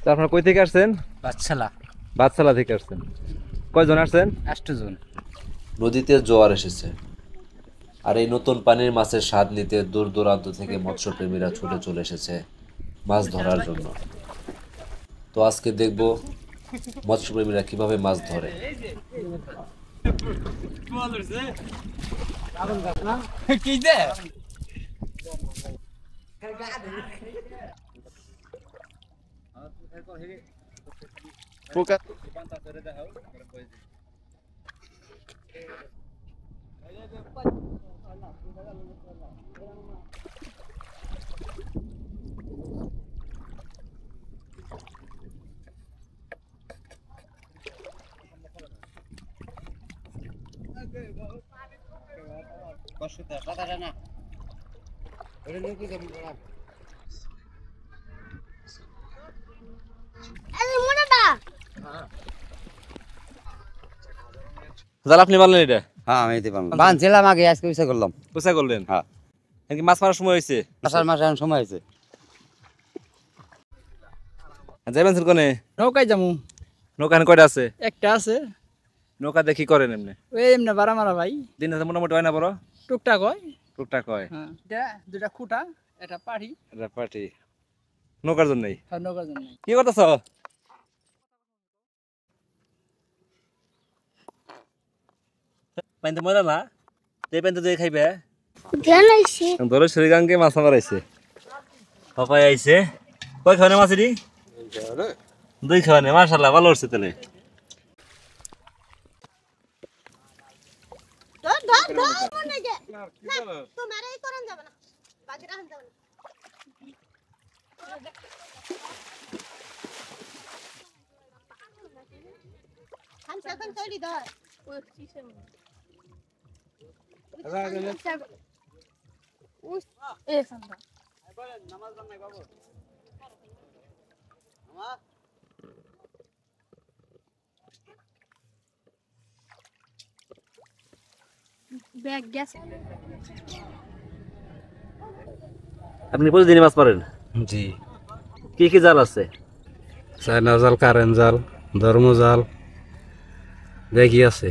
তো আপনারা কই থেকে আসছেন? বাদশালা থেকে আসছেন। কয়জন আসছেন? 8 জন। নদীতে জোয়ার এসেছে, আর এই নতুন পানির মাছের স্বাদ নিতে দূর দূরান্ত থেকে মৎস্যপ্রেমীরা ছুটে চলে এসেছে মাছ ধরার জন্য। তো আজকে দেখব মৎস্যপ্রেমীরা কিভাবে মাছ ধরে। জাল আপনি মারলেন এটা? হ্যাঁ আমি দিতে পারলাম। বানছিলাম আগে, আজকে ইচ্ছা করলাম। কোথায় করলেন? হ্যাঁ। নাকি মাছ মারার সময় হয়েছে? আষাঢ় মাসে এখন সময় হয়েছে। যাইবেন কোনে? নৌকায় যাবো। নৌকা কয়টা আছে? একটা আছে। নৌকা দেখি করেন এমনি? ওই এমনি বাড়া মারা ভাই। দিন মোটামুটি হয় না বড়? টুকটাক হয়। টুকটাক হয়। হ্যাঁ, এটা দুটা খুঁটা, এটা পাড়ি। এটা পাটি নৌকার জন্যই। আর নৌকার জন্য। কি করতেছ? পানিতে মজা না? এই পানিতে দিয়ে খাইবে? ধরো শ্রীগাঙ্গে মাছ মারাইছে। পাপাই আইছে। কয় খাওয়ানে মাছ এটি? 2 খাওয়ানে। মাশাআল্লাহ, ভালো হচ্ছে তাহলে। আপনি প্রতিদিনই মাছ মারেন? জি। কি কি জাল আছে? চায়না জাল, কারেন্ট জাল, ধর্ম জাল, দেখি আছে।